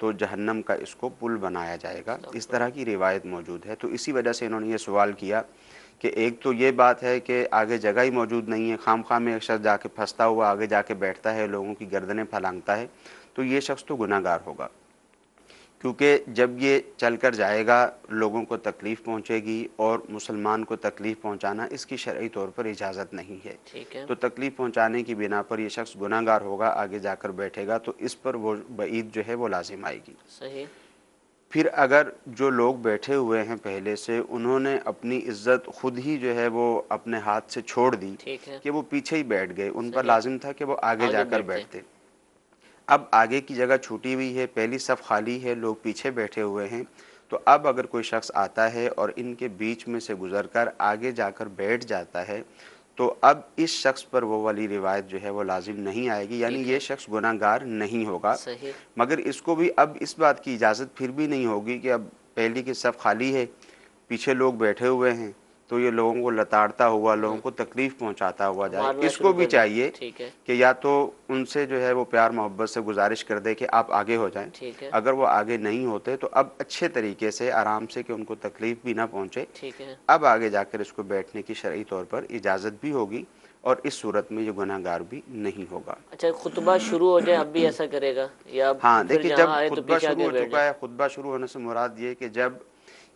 تو جہنم کا اس کو پل بنایا جائے گا. اس طرح کی روایت موجود ہے. تو اسی وجہ سے انہوں نے یہ سوال کیا کہ ایک تو یہ بات ہے کہ آگے جگہ ہی موجود نہیں ہے, خام خواہ میں ایک شخص جا کے پھنستا ہوا آگے جا کے بیٹھتا ہے, لوگوں کی گردنیں پھلانگتا ہے, تو یہ شخص تو گناہ گار ہوگا, کیونکہ جب یہ چل کر جائے گا لوگوں کو تکلیف پہنچے گی, اور مسلمان کو تکلیف پہنچانا اس کی شرعی طور پر اجازت نہیں ہے. ٹھیک ہے. تو تکلیف پہنچانے کی بنا پر یہ شخص گناہ گار ہوگا, آگے جا کر بیٹھے گا, تو اس پر وہ وعید جو ہے وہ لازم آئے گی. صحیح. پھر اگر جو لوگ بیٹھے ہوئے ہیں پہلے سے, انہوں نے اپنی عزت خود ہی جو ہے وہ اپنے ہاتھ سے چھوڑ دی ٹھیک ہے. کہ وہ پیچھے ہی بیٹھ گئے, ان پر صحیح. لازم تھا کہ وہ آگے جا کر بیٹھتے. اب آگے کی جگہ چھوٹی ہوئی ہے, پہلی صف خالی ہے, لوگ پیچھے بیٹھے ہوئے ہیں, تو اب اگر کوئی شخص آتا ہے اور ان کے بیچ میں سے گزر کر آگے جا کر بیٹھ جاتا ہے, تو اب اس شخص پر وہ والی روایت جو ہے وہ لازم نہیں آئے گی, یعنی یہ شخص گناہ گار نہیں ہوگا. صحیح. مگر اس کو بھی اب اس بات کی اجازت پھر بھی نہیں ہوگی کہ اب پہلی کی صف خالی ہے, پیچھے لوگ بیٹھے ہوئے ہیں, تو یہ لوگوں کو لتاڑتا ہوا, لوگوں کو تکلیف پہنچاتا ہوا جائے. مارنا اس کو شروع بھی کر دیں. چاہیے ٹھیک ہے. کہ یا تو ان سے جو ہے وہ پیار محبت سے گزارش کر دے کہ آپ آگے ہو جائیں. ٹھیک ہے. اگر وہ آگے نہیں ہوتے تو اب اچھے طریقے سے آرام سے, کہ ان کو تکلیف بھی نہ پہنچے, ٹھیک ہے. اب آگے جا کر اس کو بیٹھنے کی شرعی طور پر اجازت بھی ہوگی, اور اس صورت میں یہ گناہ گار بھی نہیں ہوگا. اچھا, خطبہ شروع ہو جائے اب بھی ایسا کرے گا, یا ہاں پھر دیکھیے, جب جہاں آئے تو خطبہ پیچھے شروع آگے ہو بیٹھ چکا جائے؟ ہے, خطبہ شروع ہونے سے مراد یہ کہ جب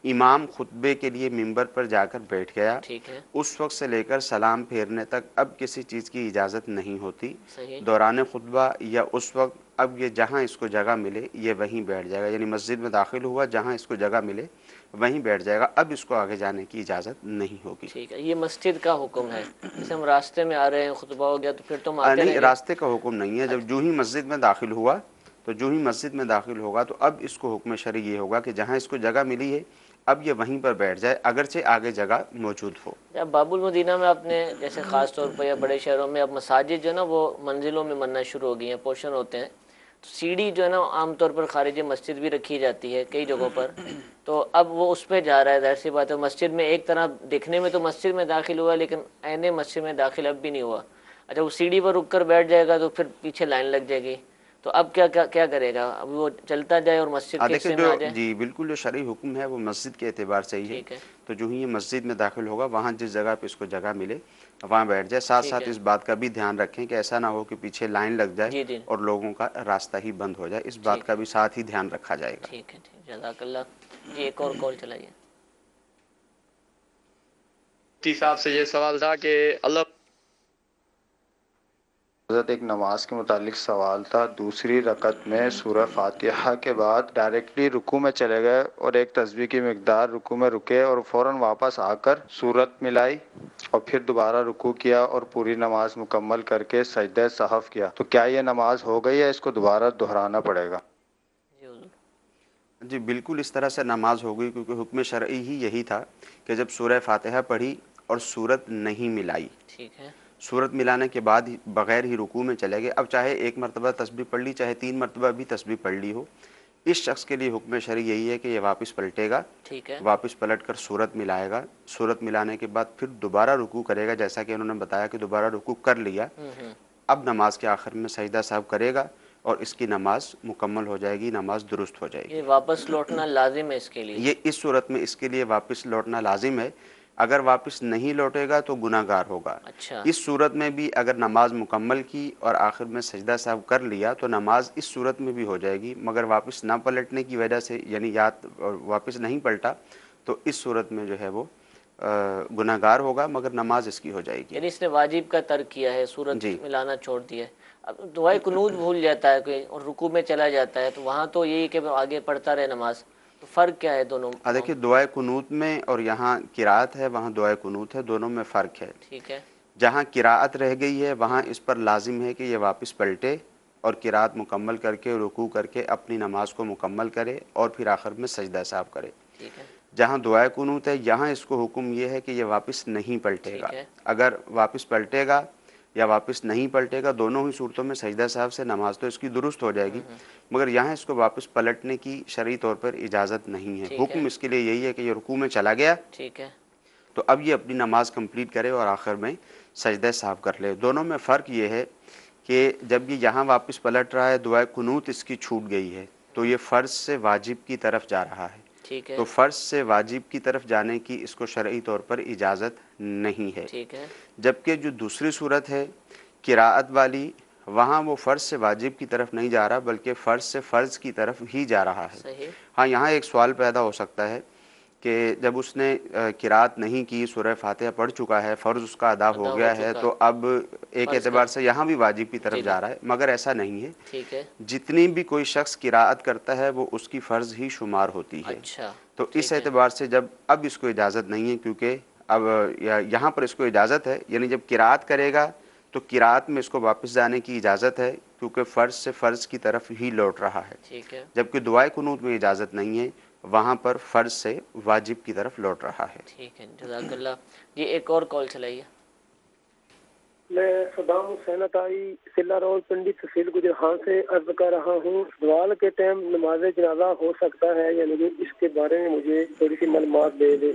امام خطبے کے لیے ممبر پر جا کر بیٹھ گیا, ٹھیک ہے. اس وقت سے لے کر سلام پھیرنے تک اب کسی چیز کی اجازت نہیں ہوتی. صحیح. دوران خطبہ یا اس وقت اب یہ جہاں اس کو جگہ ملے یہ وہیں بیٹھ جائے گا, یعنی مسجد میں داخل ہوا, جہاں اس کو جگہ ملے وہیں بیٹھ جائے گا. اب اس کو آگے جانے کی اجازت نہیں ہوگی. ٹھیک ہے. یہ مسجد کا حکم ہے, جیسے ہم راستے میں آ رہے ہیں, خطبہ ہو گیا تو پھر تو ہم آتے نہیں, رہیں گے. راستے کا حکم نہیں ہے. جب جو ہی مسجد میں داخل ہوا, تو جو ہی مسجد میں داخل ہوگا تو اب اس کو حکم شرعی یہ ہوگا کہ جہاں اس کو جگہ ملی ہے اب یہ وہیں پر بیٹھ جائے, اگرچہ آگے جگہ موجود ہو. جب باب المدینہ میں آپ نے, جیسے خاص طور پر یا بڑے شہروں میں اب مساجد جو ہے نا وہ منزلوں میں بننا شروع ہو گئی ہیں, پورشن ہوتے ہیں, تو سیڑھی جو ہے نا عام طور پر خارج مسجد بھی رکھی جاتی ہے کئی جگہوں پر, تو اب وہ اس پہ جا رہا ہے. ظاہر سی بات ہے, مسجد میں ایک طرح دیکھنے میں تو مسجد میں داخل ہوا, لیکن عین مسجد میں داخل اب بھی نہیں ہوا. اچھا, وہ سیڑھی پر رک کر بیٹھ جائے گا تو پھر پیچھے لائن لگ جائے گی, تو اب کیا کرے گا؟ اب وہ چلتا جائے اور مسجد کے دیکھیں حصے میں آ جائے؟ جی بالکل, جو شرعی حکم ہے وہ مسجد کے اعتبار سے ہی ہے. ٹھیک ہے. تو جو ہی یہ مسجد میں داخل ہوگا وہاں جس جگہ پہ اس کو جگہ ملے وہاں بیٹھ جائے. ساتھ ٹھیک ساتھ ہے. اس بات کا بھی دھیان رکھیں کہ ایسا نہ ہو کہ پیچھے لائن لگ جائے جی جی. اور لوگوں کا راستہ ہی بند ہو جائے, اس بات ٹھیک کا ہے. بھی ساتھ ہی دھیان رکھا جائے گا. ٹھیک ہے. ٹھیک, جزاک اللہ. جی ایک اور کال چلائیے. مفتی صاحب سے یہ سوال تھا کہ اللہ حضرت ایک نماز کے متعلق سوال تھا. دوسری رکعت میں سورہ فاتحہ کے بعد ڈائریکٹلی رکوع میں چلے گئے اور ایک تسبیح کی مقدار رکوع میں رکے اور فوراً واپس آ کر سورت ملائی اور پھر دوبارہ رکوع کیا اور پوری نماز مکمل کر کے سجدہ صحف کیا, تو کیا یہ نماز ہو گئی یا اس کو دوبارہ دہرانا پڑے گا؟ جی بالکل, اس طرح سے نماز ہو گئی, کیونکہ حکم شرعی ہی یہی تھا کہ جب سورہ فاتحہ پڑھی اور سورت نہیں ملائی, ٹھیک ہے, سورت ملانے کے بعد بغیر ہی رکوع میں چلے گئے, اب چاہے ایک مرتبہ تسبیح پڑھ لی, چاہے 3 مرتبہ بھی تسبیح پڑھ لی ہو, اس شخص کے لیے حکم شرعی یہی ہے کہ یہ واپس پلٹے گا, ٹھیک ہے, واپس پلٹ کر سورت ملائے گا. سورت ملانے کے بعد پھر دوبارہ رکوع کرے گا, جیسا کہ انہوں نے بتایا کہ دوبارہ رکوع کر لیا, اب نماز کے آخر میں سجدہ صاحب کرے گا اور اس کی نماز مکمل ہو جائے گی, نماز درست ہو جائے گی. یہ واپس لوٹنا لازم ہے اس کے لیے؟ یہ اس صورت میں اس کے لیے واپس لوٹنا لازم ہے. اگر واپس نہیں لوٹے گا تو گناہ گار ہوگا. اچھا, اس صورت میں بھی اگر نماز مکمل کی اور آخر میں سجدہ صاحب کر لیا تو نماز اس صورت میں بھی ہو جائے گی, مگر واپس نہ پلٹنے کی وجہ سے, یعنی یاد واپس نہیں پلٹا, تو اس صورت میں جو ہے وہ گناہ گار ہوگا, مگر نماز اس کی ہو جائے گی. یعنی اس نے واجب کا ترک کیا ہے, سورت جی ملانا چھوڑ دیا ہے. اب دعائے قنوت بھول جاتا ہے کوئی اور رکوع میں چلا جاتا ہے, تو وہاں تو یہی کہ آگے پڑھتا رہے نماز, تو فرق کیا ہے دونوں؟ دیکھیے, دعائے قنوت میں اور یہاں قرات ہے, وہاں دعائے قنوت ہے, دونوں میں فرق ہے. ٹھیک ہے, جہاں قرات رہ گئی ہے وہاں اس پر لازم ہے کہ یہ واپس پلٹے اور قرات مکمل کر کے رکوع کر کے اپنی نماز کو مکمل کرے اور پھر آخر میں سجدہ صاحب کرے. ٹھیک ہے, جہاں دعائے قنوت ہے یہاں اس کو حکم یہ ہے کہ یہ واپس نہیں پلٹے گا. ٹھیک ہے, اگر واپس پلٹے گا یا واپس نہیں پلٹے گا, دونوں ہی صورتوں میں سجدہ صاحب سے نماز تو اس کی درست ہو جائے گی, مگر یہاں اس کو واپس پلٹنے کی شرعی طور پر اجازت نہیں ہے. ٹھیک ہے, حکم اس کے لیے یہی ہے کہ یہ رکوع میں چلا گیا, ٹھیک ہے, تو اب یہ اپنی نماز کمپلیٹ کرے اور آخر میں سجدہ صاحب کر لے. دونوں میں فرق یہ ہے کہ جب یہ یہاں واپس پلٹ رہا ہے, دعائے قنوت اس کی چھوٹ گئی ہے, تو تو یہ فرض سے واجب کی طرف جا رہا ہے. ٹھیک ہے. تو فرض سے واجب کی طرف جانے کی اس کو شرعی طور پر اجازت نہیں ہے. ٹھیک ہے. جبکہ جو دوسری صورت ہے قراءت والی، وہاں وہ فرض سے واجب کی طرف نہیں جا رہا بلکہ فرض سے فرض کی طرف ہی جا رہا ہے. صحیح. ہاں یہاں ایک سوال پیدا ہو سکتا ہے کہ جب اس نے قراءت نہیں کی، سورہ فاتحہ پڑھ چکا ہے، فرض اس کا ادا ہو گیا ہے، تو اب ایک اعتبار سے یہاں بھی واجب کی طرف جا رہا ہے، مگر ایسا نہیں ہے. ٹھیک ہے. جتنی بھی کوئی شخص قراءت کرتا ہے وہ اس کی فرض ہی شمار ہوتی ہے. اچھا. تو اس اعتبار سے جب اب اس کو اجازت نہیں ہے، کیونکہ اب یہاں پر اس کو اجازت ہے، یعنی جب قراءت کرے گا تو قراءت میں اس کو واپس جانے کی اجازت ہے، کیونکہ فرض سے فرض کی طرف ہی لوٹ رہا ہے. ٹھیک ہے. جبکہ دعائے قنوت میں اجازت نہیں ہے، وہاں پر فرض سے واجب کی طرف لوٹ رہا ہے. ٹھیک ہے. جزاک اللہ. جی ایک اور کال چلائیے. میں صدام حسین عطائی سلہ روڈ پنڈی تحصیل گجرہان سے عرض کر رہا ہوں، زوال کے ٹائم نماز جنازہ ہو سکتا ہے یا نہیں، اس کے بارے میں مجھے تھوڑی سی معلومات دے دیں.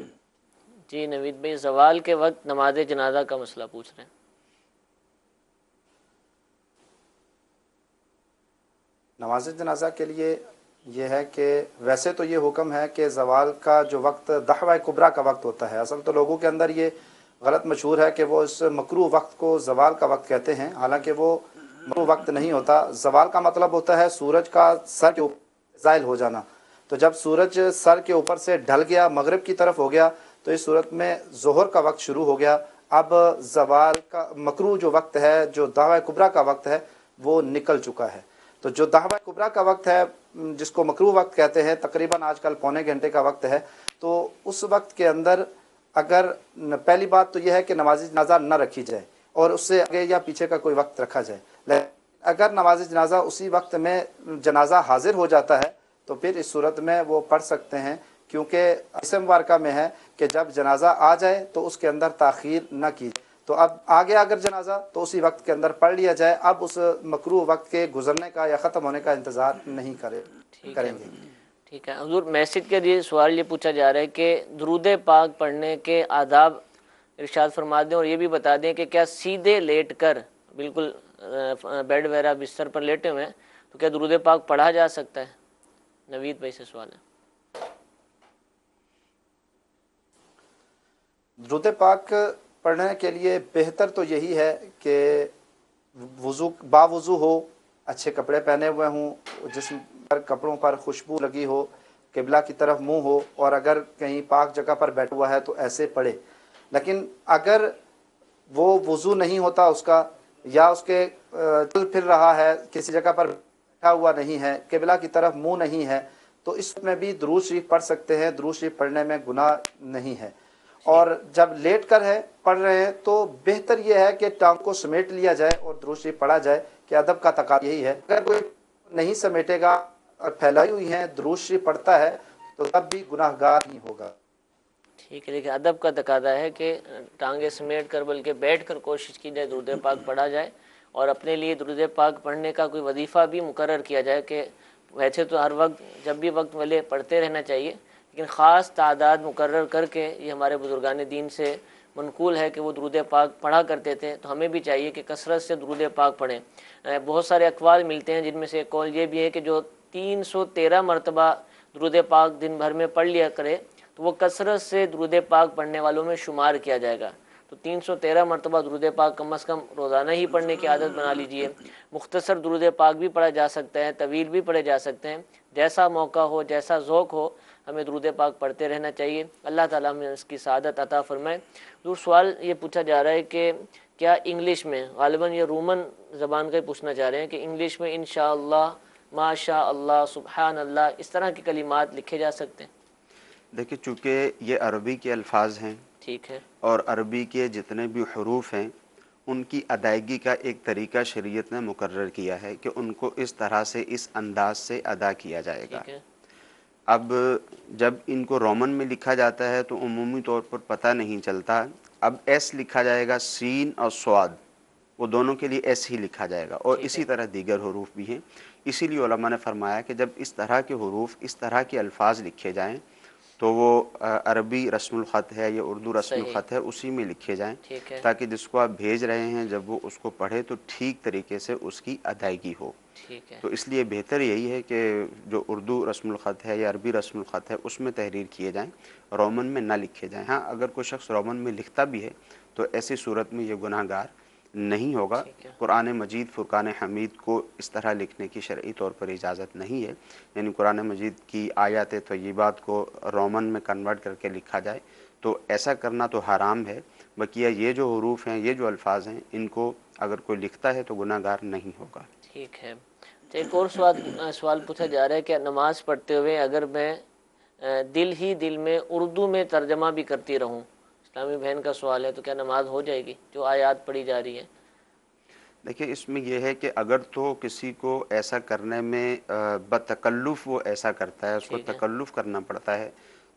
جی نوید بھائی، زوال کے وقت نماز جنازہ کا مسئلہ پوچھ رہے ہیں. نماز جنازہ کے لیے یہ ہے کہ ویسے تو یہ حکم ہے کہ زوال کا جو وقت دحوہ کبریٰ کا وقت ہوتا ہے. اصل تو لوگوں کے اندر یہ غلط مشہور ہے کہ وہ اس مکروہ وقت کو زوال کا وقت کہتے ہیں، حالانکہ وہ مکروہ وقت نہیں ہوتا. زوال کا مطلب ہوتا ہے سورج کا سر کے اوپر زائل ہو جانا. تو جب سورج سر کے اوپر سے ڈھل گیا، مغرب کی طرف ہو گیا، تو اس صورت میں ظہر کا وقت شروع ہو گیا. اب زوال کا مکروہ جو وقت ہے، جو دعوی کبریٰ کا وقت ہے، وہ نکل چکا ہے. تو جو دعوی کبریٰ کا وقت ہے، جس کو مکروہ وقت کہتے ہیں، تقریباً آج کل پونے گھنٹے کا وقت ہے. تو اس وقت کے اندر اگر پہلی بات تو یہ ہے کہ نماز جنازہ نہ رکھی جائے اور اس سے آگے یا پیچھے کا کوئی وقت رکھا جائے. لیکن اگر نماز جنازہ اسی وقت میں جنازہ حاضر ہو جاتا ہے تو پھر اس صورت میں وہ پڑھ سکتے ہیں، کیونکہ اسم مبارکہ میں ہے کہ جب جنازہ آ جائے تو اس کے اندر تاخیر نہ کی جائے. تو اب آگے اگر جنازہ تو اسی وقت کے اندر پڑھ لیا جائے. اب اس مکروہ وقت کے گزرنے کا یا ختم ہونے کا انتظار نہیں کریں گے. ٹھیک ہے. حضور میسج کے لیے سوال یہ پوچھا جا رہا ہے کہ درود پاک پڑھنے کے آداب ارشاد فرما دیں، اور یہ بھی بتا دیں کہ کیا سیدھے لیٹ کر بالکل بیڈ وغیرہ بستر پر لیٹے ہوئے ہیں تو کیا درود پاک پڑھا جا سکتا ہے؟ نوید بھائی سے سوال ہے. درود پاک پڑھنے کے لیے بہتر تو یہی ہے کہ باوضو ہو، اچھے کپڑے پہنے ہوئے ہوں، جسم پر کپڑوں پر خوشبو لگی ہو، قبلہ کی طرف منہ ہو، اور اگر کہیں پاک جگہ پر بیٹھا ہوا ہے تو ایسے پڑھے. لیکن اگر وہ وضو نہیں ہوتا اس کا، یا اس کے چل پھر رہا ہے، کسی جگہ پر بیٹھا ہوا نہیں ہے، قبلہ کی طرف منہ نہیں ہے، تو اس میں بھی درود شریف پڑھ سکتے ہیں. درود شریف پڑھنے میں گناہ نہیں ہے. اور جب لیٹ کر پڑھ رہے ہیں تو بہتر یہ ہے کہ ٹانگ کو سمیٹ لیا جائے اور درود شریف پڑھا جائے، کہ ادب کا تقاضا یہی ہے. اگر کوئی نہیں سمیٹے گا اور پھیلائی ہوئی ہیں درود شریف پڑھتا ہے تو تب بھی گناہ گار نہیں ہوگا. ٹھیک ہے. لیکن ادب کا تقاضا ہے کہ ٹانگیں سمیٹ کر بلکہ بیٹھ کر کوشش کی جائے درود پاک پڑھا جائے، اور اپنے لیے درود پاک پڑھنے کا کوئی وظیفہ بھی مقرر کیا جائے. کہ ویسے تو ہر وقت جب بھی وقت ملے پڑھتے رہنا چاہیے، لیکن خاص تعداد مقرر کر کے یہ ہمارے بزرگان دین سے منقول ہے کہ وہ درود پاک پڑھا کرتے تھے. تو ہمیں بھی چاہیے کہ کثرت سے درود پاک پڑھیں. بہت سارے اقوال ملتے ہیں، جن میں سے ایک قول یہ بھی ہے کہ جو 313 مرتبہ درود پاک دن بھر میں پڑھ لیا کرے تو وہ کثرت سے درود پاک پڑھنے والوں میں شمار کیا جائے گا. تو 313 مرتبہ درود پاک کم از کم روزانہ ہی پڑھنے کی عادت بنا لیجئے. مختصر درود پاک بھی پڑھا جا سکتا ہے، طویل بھی پڑھے جا سکتے ہیں. جیسا موقع ہو، جیسا ذوق ہو، ہمیں درود پاک پڑھتے رہنا چاہیے. اللہ تعالیٰ ہمیں اس کی سعادت عطا فرمائے. سوال یہ پوچھا جا رہا ہے کہ کیا انگلش میں، غالباً یہ رومن زبان کا ہی پوچھنا چاہ رہے ہیں، کہ انگلش میں انشاءاللہ، ماشاء اللہ، سبحان اللہ، اس طرح کے کلمات لکھے جا سکتے ہیں؟ دیکھیں چونکہ یہ عربی کے الفاظ ہیں، ٹھیک ہے، اور عربی کے جتنے بھی حروف ہیں ان کی ادائیگی کا ایک طریقہ شریعت نے مقرر کیا ہے کہ ان کو اس طرح سے، اس انداز سے ادا کیا جائے گا. ٹھیک ہے، اب جب ان کو رومن میں لکھا جاتا ہے تو عمومی طور پر پتہ نہیں چلتا. اب ایس لکھا جائے گا، سین اور سواد، وہ دونوں کے لیے ایس ہی لکھا جائے گا، اور اسی طرح دیگر حروف بھی ہیں. اسی لیے علماء نے فرمایا کہ جب اس طرح کے حروف، اس طرح کے الفاظ لکھے جائیں تو وہ عربی رسم الخط ہے یا اردو رسم صحیح، الخط ہے اسی میں لکھے جائیں، ٹھیک ہے، تاکہ جس کو آپ بھیج رہے ہیں جب وہ اس کو پڑھے تو ٹھیک طریقے سے اس کی ادائیگی ہو۔ ٹھیک ہے، تو اس لیے بہتر یہی ہے کہ جو اردو رسم الخط ہے یا عربی رسم الخط ہے اس میں تحریر کیے جائیں، رومن میں نہ لکھے جائیں۔ ہاں اگر کوئی شخص رومن میں لکھتا بھی ہے تو ایسی صورت میں یہ گناہ گار نہیں ہوگا۔ ٹھیک ہے، قرآن مجید فرقان حمید کو اس طرح لکھنے کی شرعی طور پر اجازت نہیں ہے، یعنی قرآن مجید کی آیات طیبات کو رومن میں کنورٹ کر کے لکھا جائے تو ایسا کرنا تو حرام ہے۔ بقیہ یہ جو حروف ہیں، یہ جو الفاظ ہیں، ان کو اگر کوئی لکھتا ہے تو گناہ گار نہیں ہوگا۔ ٹھیک ہے۔ تو ایک اور سوال پوچھا جا رہا ہے کہ نماز پڑھتے ہوئے اگر میں دل ہی دل میں اردو میں ترجمہ بھی کرتی رہوں، اسلامی بہن کا سوال ہے، تو کیا نماز ہو جائے گی جو آیات پڑھی جا رہی ہیں؟ دیکھیے اس میں یہ ہے کہ اگر تو کسی کو ایسا کرنے میں بتکلف وہ ایسا کرتا ہے، اس کو ٹھیک ہے، تکلف کرنا پڑتا ہے،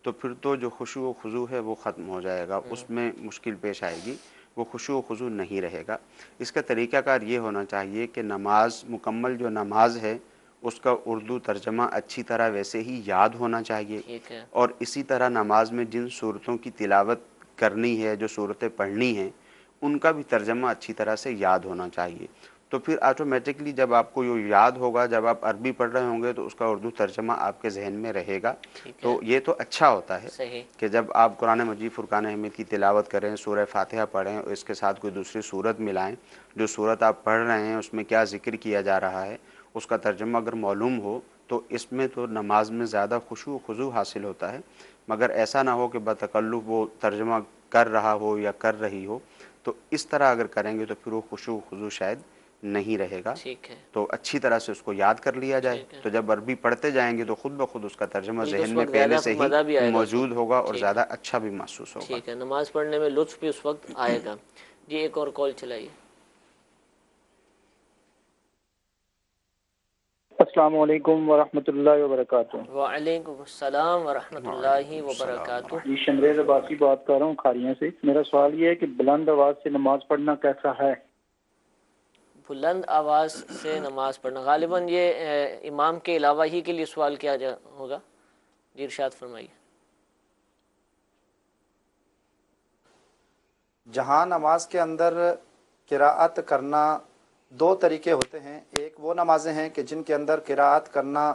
تو پھر تو جو خشوع و خضوع ہے وہ ختم ہو جائے گا، اس میں مشکل پیش آئے گی، وہ خشوع و خضوع نہیں رہے گا۔ اس کا طریقہ کار یہ ہونا چاہیے کہ نماز مکمل جو نماز ہے اس کا اردو ترجمہ اچھی طرح ویسے ہی یاد ہونا چاہیے، ٹھیک ہے، اور اسی طرح نماز میں جن صورتوں کی تلاوت کرنی ہے، جو صورتیں پڑھنی ہیں، ان کا بھی ترجمہ اچھی طرح سے یاد ہونا چاہیے۔ تو پھر آٹومیٹکلی جب آپ کو یہ یاد ہوگا، جب آپ عربی پڑھ رہے ہوں گے تو اس کا اردو ترجمہ آپ کے ذہن میں رہے گا، ٹھیک ہے، تو یہ تو اچھا ہوتا ہے صحیح، کہ جب آپ قرآن مجید فرقان حمید کی تلاوت کریں، سورہ فاتحہ پڑھیں اور اس کے ساتھ کوئی دوسری صورت ملائیں، جو صورت آپ پڑھ رہے ہیں اس میں کیا ذکر کیا جا رہا ہے اس کا ترجمہ اگر معلوم ہو تو اس میں تو نماز میں زیادہ خشوع و خضوع حاصل ہوتا ہے۔ مگر ایسا نہ ہو کہ بتکلف وہ ترجمہ کر رہا ہو یا کر رہی ہو، تو اس طرح اگر کریں گے تو پھر وہ خشوع و خضوع شاید نہیں رہے گا۔ ٹھیک ہے، تو اچھی طرح سے اس کو یاد کر لیا جائے، ٹھیک ہے، تو جب عربی پڑھتے جائیں گے تو خود بخود اس کا ترجمہ بلکہ اس ذہن میں وقت پہلے زیادہ سے ہی مزہ بھی آئے گا اس موجود وقت، ہوگا اور ٹھیک ہے، زیادہ اچھا بھی محسوس ہوگا۔ ٹھیک ہے، نماز پڑھنے میں لطف بھی اس وقت آئے گا۔ جی ایک اور کال چلائیے۔ السلام علیکم ورحمۃ اللہ وبرکاتہ۔ وعلیکم السلام ورحمۃ اللہ وعلیکم السلام وبرکاتہ۔ جی شمریز عباسی بات کر رہا ہوں کھاریاں سے۔ میرا سوال یہ ہے کہ بلند آواز سے نماز پڑھنا کیسا ہے؟ بلند آواز سے نماز پڑھنا غالباً یہ امام کے علاوہ ہی کے لیے سوال کیا ہوگا۔ جی ارشاد فرمائیے۔ جہاں نماز کے اندر قراءت کرنا دو طریقے ہوتے ہیں، ایک وہ نمازیں ہیں کہ جن کے اندر قراءت کرنا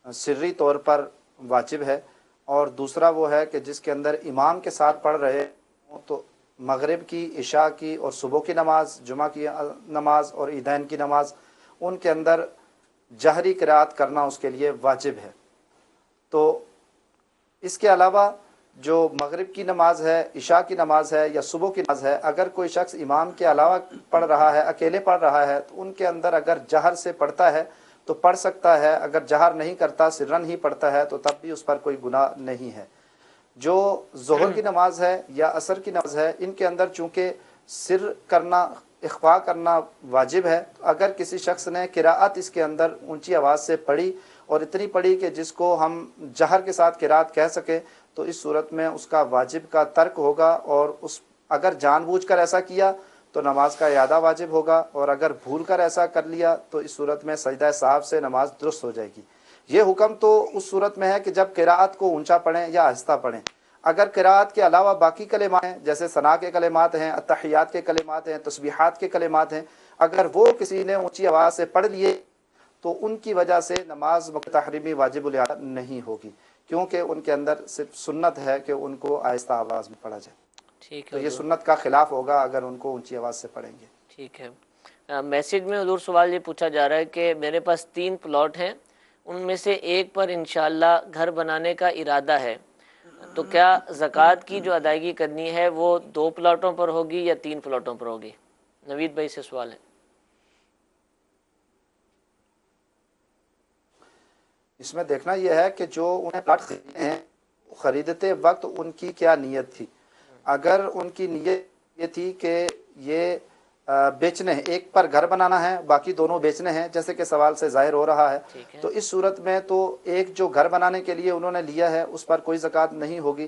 سری طور پر واجب ہے، اور دوسرا وہ ہے کہ جس کے اندر امام کے ساتھ پڑھ رہے ہوں، تو مغرب کی، عشاء کی اور صبح کی نماز، جمعہ کی نماز اور عیدین کی نماز، ان کے اندر جہری قراءت کرنا اس کے لیے واجب ہے۔ تو اس کے علاوہ جو مغرب کی نماز ہے، عشاء کی نماز ہے یا صبح کی نماز ہے، اگر کوئی شخص امام کے علاوہ پڑھ رہا ہے، اکیلے پڑھ رہا ہے، تو ان کے اندر اگر جہر سے پڑھتا ہے تو پڑھ سکتا ہے، اگر جہر نہیں کرتا، سرن ہی پڑھتا ہے، تو تب بھی اس پر کوئی گناہ نہیں ہے۔ جو ظہر کی نماز ہے یا عصر کی نماز ہے، ان کے اندر چونکہ سر کرنا، اخفاء کرنا واجب ہے، اگر کسی شخص نے قراءت اس کے اندر اونچی آواز سے پڑھی اور اتنی پڑھی کہ جس کو ہم جہر کے ساتھ قراءت کہہ سکیں، تو اس صورت میں اس کا واجب کا ترک ہوگا، اور اگر جان بوجھ کر ایسا کیا تو نماز کا اعادہ واجب ہوگا، اور اگر بھول کر ایسا کر لیا تو اس صورت میں سجدہ صاحب سے نماز درست ہو جائے گی۔ یہ حکم تو اس صورت میں ہے کہ جب قراءت کو اونچا پڑھیں یا آہستہ پڑھیں۔ اگر قراءت کے علاوہ باقی کلمات ہیں، جیسے ثنا کے کلمات ہیں، التحیات کے کلمات ہیں، تسبیحات کے کلمات ہیں، اگر وہ کسی نے اونچی آواز سے پڑھ لیے تو ان کی وجہ سے نماز تحریمی واجب الاعادہ نہیں ہوگی، کیونکہ ان کے اندر صرف سنت ہے کہ ان کو آہستہ آواز میں پڑھا جائے۔ ٹھیک تو ہے یہ حضور، سنت کا خلاف ہوگا اگر ان کو اونچی آواز سے پڑھیں گے۔ ٹھیک ہے۔ میسیج میں حضور سوال یہ پوچھا جا رہا ہے کہ میرے پاس 3 پلاٹ ہیں، ان میں سے ایک پر انشاءاللہ گھر بنانے کا ارادہ ہے، تو کیا زکوٰۃ کی جو ادائیگی کرنی ہے وہ 2 پلاٹوں پر ہوگی یا 3 پلاٹوں پر ہوگی؟ نوید بھائی سے سوال ہے۔ اس میں دیکھنا یہ ہے کہ جو انہیں پلاٹ خریدے ہیں، خریدتے وقت ان کی کیا نیت تھی۔ اگر ان کی نیت یہ تھی کہ یہ بیچنے ہیں، ایک پر گھر بنانا ہے، باقی دونوں بیچنے ہیں، جیسے کہ سوال سے ظاہر ہو رہا ہے، ٹھیک ہے، تو اس صورت میں تو ایک جو گھر بنانے کے لیے انہوں نے لیا ہے اس پر کوئی زکوٰۃ نہیں ہوگی۔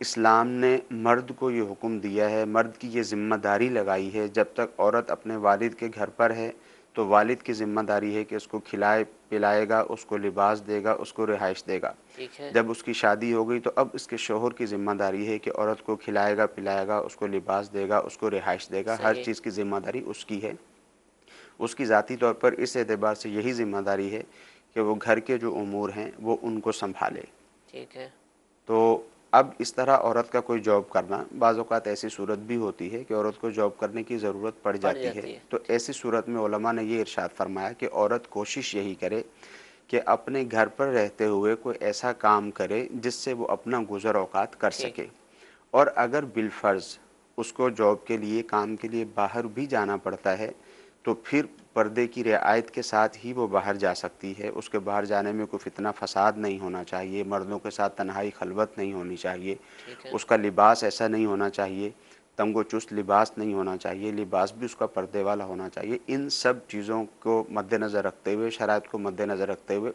اسلام نے مرد کو یہ حکم دیا ہے، مرد کی یہ ذمہ داری لگائی ہے، جب تک عورت اپنے والد کے گھر پر ہے تو والد کی ذمہ داری ہے کہ اس کو کھلائے پلائے گا، اس کو لباس دے گا، اس کو رہائش دے گا۔ جب اس کی شادی ہو گئی تو اب اس کے شوہر کی ذمہ داری ہے کہ عورت کو کھلائے گا پلائے گا، اس کو لباس دے گا، اس کو رہائش دے گا، ہر چیز کی ذمہ داری اس کی ہے۔ اس کی ذاتی طور پر اس اعتبار سے یہی ذمہ داری ہے کہ وہ گھر کے جو امور ہیں وہ ان کو سنبھالے۔ ٹھیک ہے۔ تو اب اس طرح عورت کا کوئی جاب کرنا، بعض اوقات ایسی صورت بھی ہوتی ہے کہ عورت کو جاب کرنے کی ضرورت پڑ جاتی ہے، تو ایسی صورت میں علماء نے یہ ارشاد فرمایا کہ عورت کوشش یہی کرے کہ اپنے گھر پر رہتے ہوئے کوئی ایسا کام کرے جس سے وہ اپنا گزر اوقات کر سکے، اور اگر بالفرض اس کو جاب کے لیے کام کے لیے باہر بھی جانا پڑتا ہے تو پھر پردے کی رعایت کے ساتھ ہی وہ باہر جا سکتی ہے۔ اس کے باہر جانے میں کوئی فتنہ فساد نہیں ہونا چاہیے، مردوں کے ساتھ تنہائی خلوت نہیں ہونی چاہیے، اس کا لباس ایسا نہیں ہونا چاہیے، تنگ و چست لباس نہیں ہونا چاہیے، لباس بھی اس کا پردے والا ہونا چاہیے۔ ان سب چیزوں کو مد نظر رکھتے ہوئے، شرائط کو مد نظر رکھتے ہوئے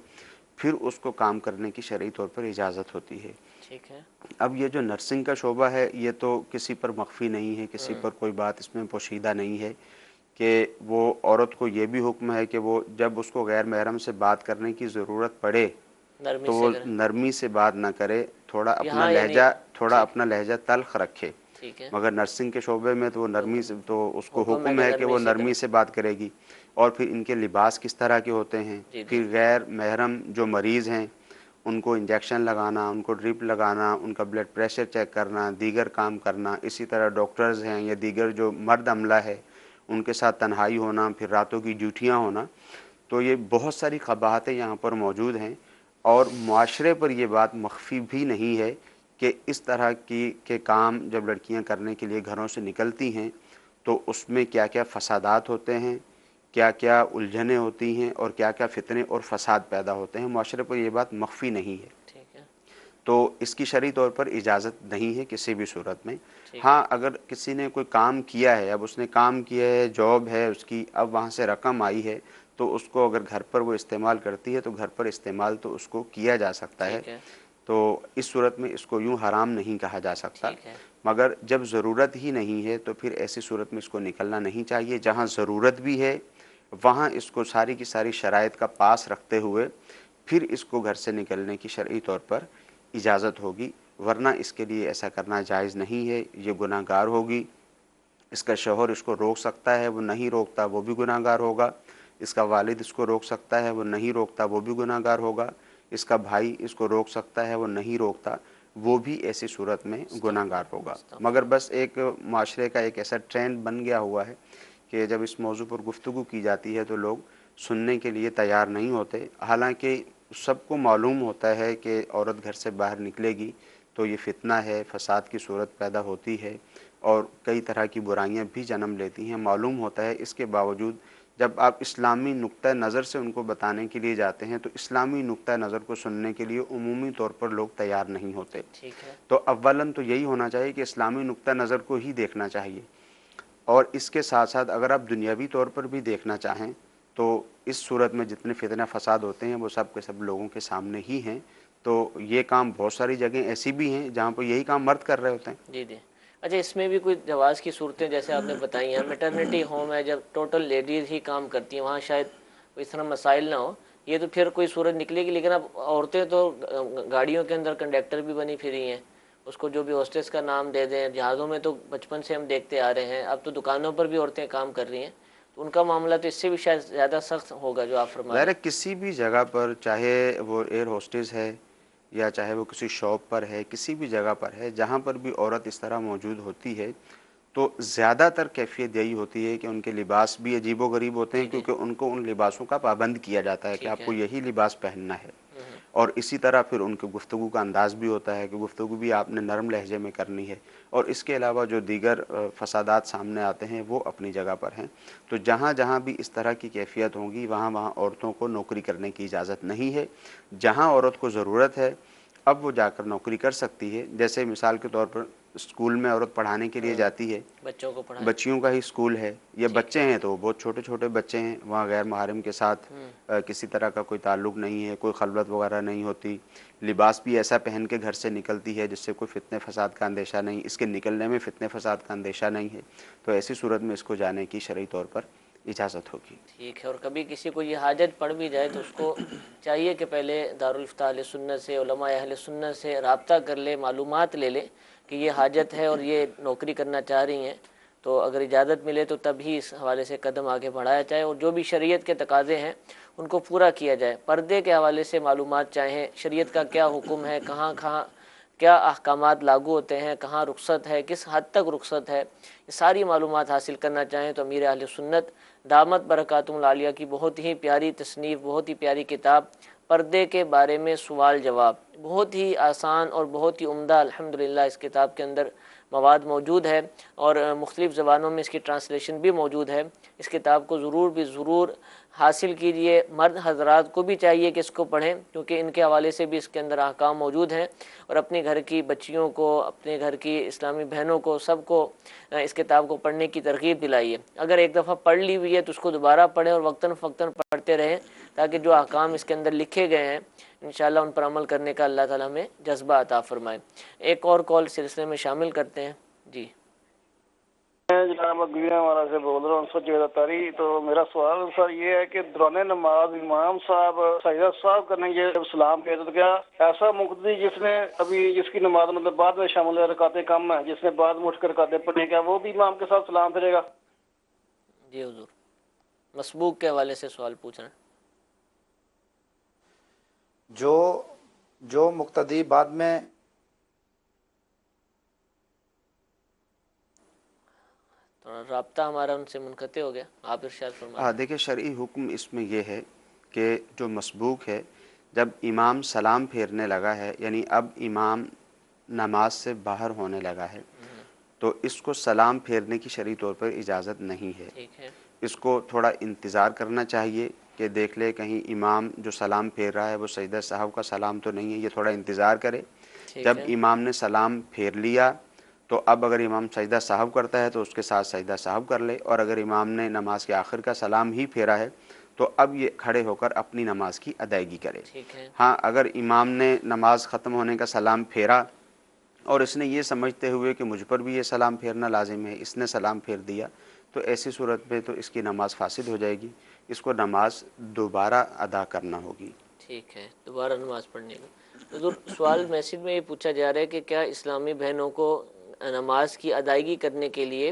پھر اس کو کام کرنے کی شرعی طور پر اجازت ہوتی ہے۔ ٹھیک ہے۔ اب یہ جو نرسنگ کا شعبہ ہے یہ تو کسی پر مخفی نہیں ہے، کسی پر کوئی بات اس میں پوشیدہ نہیں ہے کہ وہ عورت کو یہ بھی حکم ہے کہ وہ جب اس کو غیر محرم سے بات کرنے کی ضرورت پڑے تو وہ نرمی سے بات نہ کرے، تھوڑا اپنا لہجہ تلخ رکھے، مگر نرسنگ کے شعبے میں تو وہ نرمی سے، تو اس کو حکم ہے کہ وہ نرمی سے بات کرے گی۔ اور پھر ان کے لباس کس طرح کے ہوتے ہیں، پھر غیر محرم جو مریض ہیں ان کو انجیکشن لگانا، ان کو ڈرپ لگانا، ان کا بلڈ پریشر چیک کرنا، دیگر کام کرنا، اسی طرح ڈاکٹرز ہیں یا دیگر جو مرد عملہ ہے ان کے ساتھ تنہائی ہونا، پھر راتوں کی ڈیوٹیاں ہونا، تو یہ بہت ساری قباحتیں یہاں پر موجود ہیں، اور معاشرے پر یہ بات مخفی بھی نہیں ہے کہ اس طرح کے کام جب لڑکیاں کرنے کے لیے گھروں سے نکلتی ہیں تو اس میں کیا کیا فسادات ہوتے ہیں، کیا کیا الجھنیں ہوتی ہیں، اور کیا کیا فتنے اور فساد پیدا ہوتے ہیں۔ معاشرے پر یہ بات مخفی نہیں ہے، تو اس کی شرعی طور پر اجازت نہیں ہے کسی بھی صورت میں۔ ہاں اگر کسی نے کوئی کام کیا ہے، اب اس نے کام کیا ہے، جاب ہے اس کی، اب وہاں سے رقم آئی ہے تو اس کو اگر گھر پر وہ استعمال کرتی ہے تو گھر پر استعمال تو اس کو کیا جا سکتا ہے، تو اس صورت میں اس کو یوں حرام نہیں کہا جا سکتا، مگر جب ضرورت ہی نہیں ہے تو پھر ایسی صورت میں اس کو نکلنا نہیں چاہیے۔ جہاں ضرورت بھی ہے وہاں اس کو ساری کی ساری شرائط کا پاس رکھتے ہوئے پھر اس کو گھر سے نکلنے کی شرعی طور پر اجازت ہوگی، ورنہ اس کے لیے ایسا کرنا جائز نہیں ہے، یہ گناہ گار ہوگی۔ اس کا شوہر اس کو روک سکتا ہے، وہ نہیں روکتا وہ بھی گناہ گار ہوگا، اس کا والد اس کو روک سکتا ہے، وہ نہیں روکتا وہ بھی گناہ گار ہوگا، اس کا بھائی اس کو روک سکتا ہے، وہ نہیں روکتا وہ بھی ایسی صورت میں گناہ گار ہوگا۔ مگر بس ایک معاشرے کا ایک ایسا ٹرینڈ بن گیا ہوا ہے کہ جب اس موضوع پر گفتگو کی جاتی ہے تو لوگ سننے کے لیے تیار نہیں ہوتے، حالانکہ سب کو معلوم ہوتا ہے کہ عورت گھر سے باہر نکلے گی تو یہ فتنہ ہے، فساد کی صورت پیدا ہوتی ہے اور کئی طرح کی برائیاں بھی جنم لیتی ہیں، معلوم ہوتا ہے۔ اس کے باوجود جب آپ اسلامی نقطہ نظر سے ان کو بتانے کے لیے جاتے ہیں تو اسلامی نقطہ نظر کو سننے کے لیے عمومی طور پر لوگ تیار نہیں ہوتے۔ تو اولاً تو یہی ہونا چاہیے کہ اسلامی نقطہ نظر کو ہی دیکھنا چاہیے، اور اس کے ساتھ ساتھ اگر آپ دنیاوی طور پر بھی دیکھنا چاہیں تو اس صورت میں جتنے فتنہ فساد ہوتے ہیں وہ سب کے سب لوگوں کے سامنے ہی ہیں، تو یہ کام بہت ساری جگہیں ایسی بھی ہیں جہاں پر یہی کام مرد کر رہے ہوتے ہیں۔ جی جی۔ اچھا، اس میں بھی کوئی جواز کی صورتیں جیسے آپ نے بتائی ہیں، میٹرنیٹی ہوم ہے جب ٹوٹل لیڈیز ہی کام کرتی ہیں، وہاں شاید کوئی اس طرح مسائل نہ ہو، یہ تو پھر کوئی صورت نکلے گی، لیکن اب عورتیں تو گاڑیوں کے اندر کنڈکٹر بھی بنی پھری ہیں، اس کو جو بھی ہوسٹس کا نام دے دیں، جہازوں میں تو بچپن سے ہم دیکھتے آ رہے ہیں، اب تو دکانوں پر بھی عورتیں کام کر رہی ہیں، تو ان کا معاملہ تو اس سے بھی شاید زیادہ سخت ہوگا جو آپ فرما رہے ہیں۔ کسی بھی جگہ پر، چاہے وہ ایئر ہوسٹس ہے یا چاہے وہ کسی شاپ پر ہے، کسی بھی جگہ پر ہے جہاں پر بھی عورت اس طرح موجود ہوتی ہے تو زیادہ تر کیفیت یہی ہوتی ہے کہ ان کے لباس بھی عجیب و غریب ہوتے ہیں، کیونکہ ان کو ان لباسوں کا پابند کیا جاتا ہے کہ آپ کو یہی لباس پہننا ہے، اور اسی طرح پھر ان کے گفتگو کا انداز بھی ہوتا ہے کہ گفتگو بھی آپ نے نرم لہجے میں کرنی ہے، اور اس کے علاوہ جو دیگر فسادات سامنے آتے ہیں وہ اپنی جگہ پر ہیں۔ تو جہاں جہاں بھی اس طرح کی کیفیت ہوں گی وہاں وہاں عورتوں کو نوکری کرنے کی اجازت نہیں ہے۔ جہاں عورت کو ضرورت ہے اب وہ جا کر نوکری کر سکتی ہے، جیسے مثال کے طور پر اسکول میں عورت پڑھانے کے لیے جاتی ہے، بچوں کو پڑھائیں، بچیوں کا ہی اسکول ہے، یا بچے ہیں تو بہت چھوٹے چھوٹے بچے ہیں، وہاں غیر محرم کے ساتھ کسی طرح کا کوئی تعلق نہیں ہے، کوئی خلوت وغیرہ نہیں ہوتی، لباس بھی ایسا پہن کے گھر سے نکلتی ہے جس سے کوئی فتنے فساد کا اندیشہ نہیں، اس کے نکلنے میں فتنے فساد کا اندیشہ نہیں ہے، تو ایسی صورت میں اس کو جانے کی شرعی طور پر اجازت ہوگی۔ ٹھیک ہے۔ اور کبھی کسی کو یہ حاجت پڑ بھی جائے تو اس کو چاہیے کہ پہلے دارالفتہ اہل سنت سے، علماء اہل سنت سے رابطہ کر لے، معلومات لے لے کہ یہ حاجت ہے اور یہ نوکری کرنا چاہ رہی ہیں، تو اگر اجازت ملے تو تبھی اس حوالے سے قدم آگے بڑھایا جائے، اور جو بھی شریعت کے تقاضے ہیں ان کو پورا کیا جائے۔ پردے کے حوالے سے معلومات چاہیں، شریعت کا کیا حکم ہے، کہاں کہاں کیا احکامات لاگو ہوتے ہیں، کہاں رخصت ہے، کس حد تک رخصت ہے، یہ ساری معلومات حاصل کرنا چاہیں تو امیر اہل سنت دامت برکاتہم العالیہ کی بہت ہی پیاری تصنیف، بہت ہی پیاری کتاب پردے کے بارے میں سوال جواب، بہت ہی آسان اور بہت ہی عمدہ الحمدللہ اس کتاب کے اندر مواد موجود ہے، اور مختلف زبانوں میں اس کی ٹرانسلیشن بھی موجود ہے۔ اس کتاب کو ضرور بھی ضرور حاصل کیجئے۔ مرد حضرات کو بھی چاہیے کہ اس کو پڑھیں، کیونکہ ان کے حوالے سے بھی اس کے اندر احکام موجود ہیں، اور اپنے گھر کی بچیوں کو، اپنے گھر کی اسلامی بہنوں کو، سب کو اس کتاب کو پڑھنے کی ترغیب دلائیے۔ اگر ایک دفعہ پڑھ لی ہوئی ہے تو اس کو دوبارہ پڑھیں اور وقتاً فوقتاً پڑھتے رہیں، تاکہ جو احکام اس کے اندر لکھے گئے ہیں انشاءاللہ ان پر عمل کرنے کا اللہ تعالیٰ ہمیں جذبہ عطا فرمائے۔ ایک اور کال سلسلے میں شامل کرتے ہیں۔ جی میں جناب گلیاں والا سے بول رہا ہوں، سجدہ تاری۔ تو میرا سوال سر یہ ہے کہ دوران نماز امام صاحب سجدہ صاحب کرنے کے جب سلام کہتے تو کیا ایسا مقتدی جس نے ابھی جس کی نماز مطلب بعد میں شامل ہے، رکعتیں کم ہیں، جس نے بعد میں اٹھ کر رکعتیں پڑھنے، کیا وہ بھی امام کے ساتھ سلام پھیرے گا؟ جی حضور، مسبوق کے حوالے سے سوال پوچھ رہے ہیں۔ جو مقتدی بعد میں رابطہ ہمارا ان سے منقطع ہو گیا، آپ ارشاد فرمائیں۔ دیکھیں شرعی حکم اس میں یہ ہے کہ جو مسبوق ہے جب امام سلام پھیرنے لگا ہے، یعنی اب امام نماز سے باہر ہونے لگا ہے، تو اس کو سلام پھیرنے کی شرعی طور پر اجازت نہیں ہے۔ ٹھیک ہے، اس کو تھوڑا انتظار کرنا چاہیے کہ دیکھ لے کہیں امام جو سلام پھیر رہا ہے وہ سجدہ سہو کا سلام تو نہیں ہے، یہ تھوڑا انتظار کرے۔ جب امام نے سلام پھیر لیا تو اب اگر امام سجدہ سہو کرتا ہے تو اس کے ساتھ سجدہ سہو کر لے، اور اگر امام نے نماز کے آخر کا سلام ہی پھیرا ہے تو اب یہ کھڑے ہو کر اپنی نماز کی ادائیگی کرے۔ ہاں، اگر امام نے نماز ختم ہونے کا سلام پھیرا اور اس نے یہ سمجھتے ہوئے کہ مجھ پر بھی یہ سلام پھیرنا لازم ہے، اس نے سلام پھیر دیا، تو ایسی صورت میں تو اس کی نماز فاسد ہو جائے گی، اس کو نماز دوبارہ ادا کرنا ہوگی۔ ٹھیک ہے، دوبارہ نماز پڑھنے کا۔ حضور سوال میسج میں یہ پوچھا جا رہا ہے کہ کیا اسلامی بہنوں کو نماز کی ادائیگی کرنے کے لیے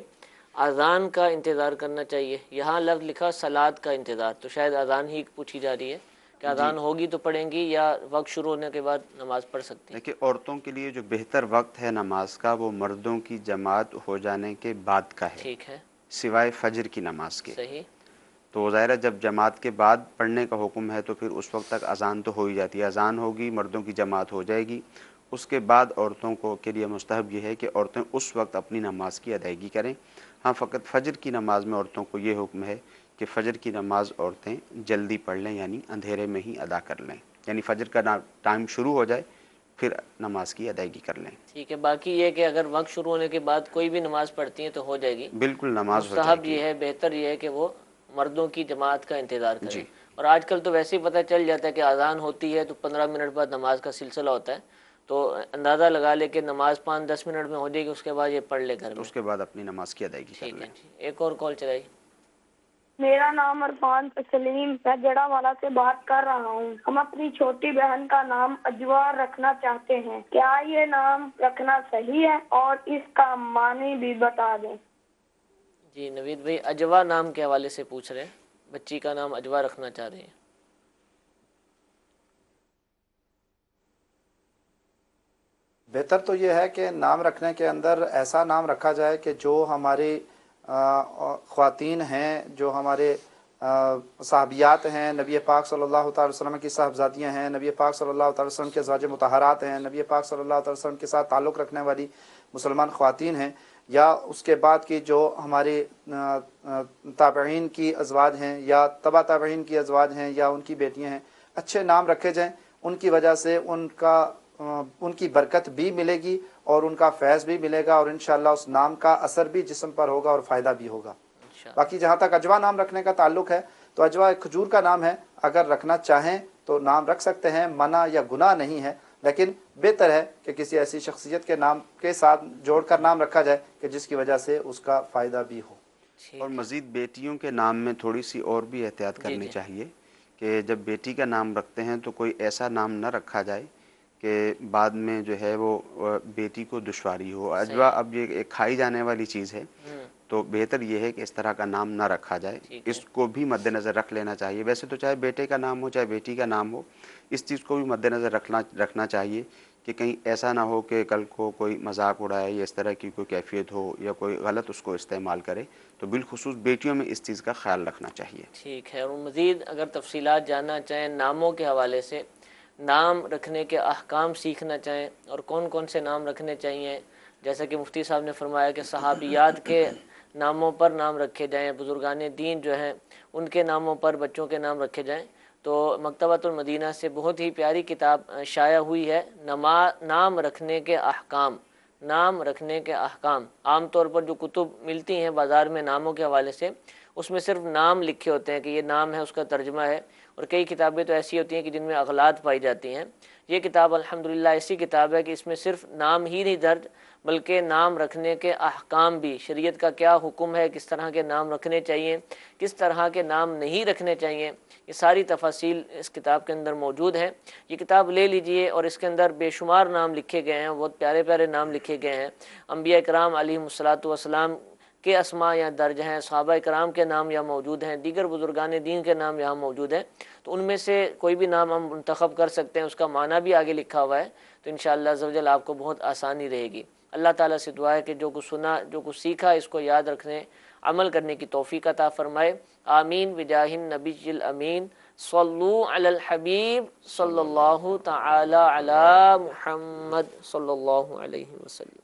اذان کا انتظار کرنا چاہیے؟ یہاں لفظ لکھا صلات کا انتظار، تو شاید اذان ہی پوچھی جا رہی ہے کہ اذان ہوگی تو پڑھیں گی یا وقت شروع ہونے کے بعد نماز پڑھ سکتی ہیں؟ دیکھیں عورتوں کے لیے جو بہتر وقت ہے نماز کا وہ مردوں کی جماعت ہو جانے کے بعد کا ہے، ٹھیک ہے، سوائے فجر کی نماز کے۔ صحیح۔ تو ظاہر ہے جب جماعت کے بعد پڑھنے کا حکم ہے تو پھر اس وقت تک اذان تو ہو ہی جاتی ہے، اذان ہوگی، مردوں کی جماعت ہو جائے گی، اس کے بعد عورتوں کو کے لیے مستحب یہ ہے کہ عورتیں اس وقت اپنی نماز کی ادائیگی کریں۔ ہاں، فقط فجر کی نماز میں عورتوں کو یہ حکم ہے کہ فجر کی نماز عورتیں جلدی پڑھ لیں، یعنی اندھیرے میں ہی ادا کر لیں، یعنی فجر کا ٹائم شروع ہو جائے پھر نماز کی ادائیگی کر لیں۔ ٹھیک ہے، باقی یہ کہ اگر وقت شروع ہونے کے بعد کوئی بھی نماز پڑھتی ہیں تو ہو جائے گی، بالکل نماز ہو جائے مستحب گی۔ یہ ہے، بہتر یہ ہے کہ وہ مردوں کی جماعت کا انتظار کریں۔ جی۔ اور آج کل تو ویسے ہی پتہ چل جاتا ہے کہ اذان ہوتی ہے تو 15 منٹ بعد نماز کا سلسلہ ہوتا ہے، تو اندازہ لگا لے کہ نماز 5-10 منٹ میں ہو جائے گی، اس کے بعد یہ پڑھ لے گھر میں، اس کے بعد اپنی نماز کی ادائیگی کر ٹھیک لیں۔ ہے جی۔ ایک اور کال چلائی۔ میرا نام عرفان تسلیم، میں جڑا والا سے بات کر رہا ہوں۔ ہم اپنی چھوٹی بہن کا نام اجوا رکھنا چاہتے ہیں، کیا یہ نام رکھنا صحیح ہے؟ اور اس کا معنی بھی بتا دیں۔ جی نوید بھائی اجوا نام کے حوالے سے پوچھ رہے ہیں، بچی کا نام اجوا رکھنا چاہ رہے ہیں۔ بہتر تو یہ ہے کہ نام رکھنے کے اندر ایسا نام رکھا جائے کہ جو ہماری خواتین ہیں، جو ہمارے صحابیات ہیں، نبی پاک صلی اللہ تعالی وسلم کی صاحبزادیاں ہیں، نبی پاک صلی اللہ تعالی وسلم کے ازواج مطہرات ہیں، نبی پاک صلی اللہ تعالی وسلم کے ساتھ تعلق رکھنے والی مسلمان خواتین ہیں، یا اس کے بعد کی جو ہماری تابعین کی ازواج ہیں یا تبع تابعین کی ازواج ہیں یا ان کی بیٹیاں ہیں، اچھے نام رکھے جائیں، ان کی وجہ سے ان کی برکت بھی ملے گی اور ان کا فیض بھی ملے گا اور انشاءاللہ اس نام کا اثر بھی جسم پر ہوگا اور فائدہ بھی ہوگا۔ باقی جہاں تک اجوا نام رکھنے کا تعلق ہے تو اجوا ایک کھجور کا نام ہے، اگر رکھنا چاہیں تو نام رکھ سکتے ہیں، منع یا گناہ نہیں ہے، لیکن بہتر ہے کہ کسی ایسی شخصیت کے نام کے ساتھ جوڑ کر نام رکھا جائے کہ جس کی وجہ سے اس کا فائدہ بھی ہو۔ اور مزید بیٹیوں کے نام میں تھوڑی سی اور بھی احتیاط کرنی چاہیے کہ جب بیٹی کا نام رکھتے ہیں تو کوئی ایسا نام نہ رکھا جائے کہ بعد میں جو ہے وہ بیٹی کو دشواری ہو۔ اجوا اب یہ ایک کھائی جانے والی چیز ہے، تو بہتر یہ ہے کہ اس طرح کا نام نہ رکھا جائے، اس کو بھی مد نظر رکھ لینا چاہیے۔ ویسے تو چاہے بیٹے کا نام ہو چاہے بیٹی کا نام ہو، اس چیز کو بھی مد نظر رکھنا چاہیے کہ کہیں ایسا نہ ہو کہ کل کو کوئی مذاق اڑائے یا اس طرح کی کوئی کیفیت ہو یا کوئی غلط اس کو استعمال کرے، تو بالخصوص بیٹیوں میں اس چیز کا خیال رکھنا چاہیے۔ ٹھیک ہے، اور مزید اگر تفصیلات جاننا چاہیں ناموں کے حوالے سے، نام رکھنے کے احکام سیکھنا چاہیں اور کون کون سے نام رکھنے چاہیے، جیسا کہ مفتی صاحب نے فرمایا کہ صحابیات کے ناموں پر نام رکھے جائیں، بزرگان دین جو ہیں ان کے ناموں پر بچوں کے نام رکھے جائیں، تو مکتبۃ المدینہ سے بہت ہی پیاری کتاب شائع ہوئی ہے، نام رکھنے کے احکام۔ نام رکھنے کے احکام عام طور پر جو کتب ملتی ہیں بازار میں ناموں کے حوالے سے، اس میں صرف نام لکھے ہوتے ہیں کہ یہ نام ہے، اس کا ترجمہ ہے، اور کئی کتابیں تو ایسی ہوتی ہیں کہ جن میں اغلاط پائی جاتی ہیں۔ یہ کتاب الحمدللہ ایسی کتاب ہے کہ اس میں صرف نام ہی نہیں درج بلکہ نام رکھنے کے احکام بھی، شریعت کا کیا حکم ہے، کس طرح کے نام رکھنے چاہیے، کس طرح کے نام نہیں رکھنے چاہیے، یہ ساری تفاصیل اس کتاب کے اندر موجود ہیں۔ یہ کتاب لے لیجئے، اور اس کے اندر بے شمار نام لکھے گئے ہیں، بہت پیارے پیارے نام لکھے گئے ہیں۔ انبیاء کرام علیہم الصلاۃ والسلام کے اسماء یہاں درج ہیں، صحابہ کرام کے نام یہاں موجود ہیں، دیگر بزرگان دین کے نام یہاں موجود ہیں، تو ان میں سے کوئی بھی نام ہم منتخب کر سکتے ہیں، اس کا معنی بھی آگے لکھا ہوا ہے، تو انشاءاللہ عز و جل آپ کو بہت آسانی رہے گی۔ اللہ تعالیٰ سے دعا ہے کہ جو کچھ سنا، جو کچھ سیکھا، اس کو یاد رکھنے، عمل کرنے کی توفیق عطا فرمائے۔ آمین بجاہ النبی الامین، صلو علی الحبیب صلی اللہ تعالی علی محمد صلی اللہ علیہ وسلم۔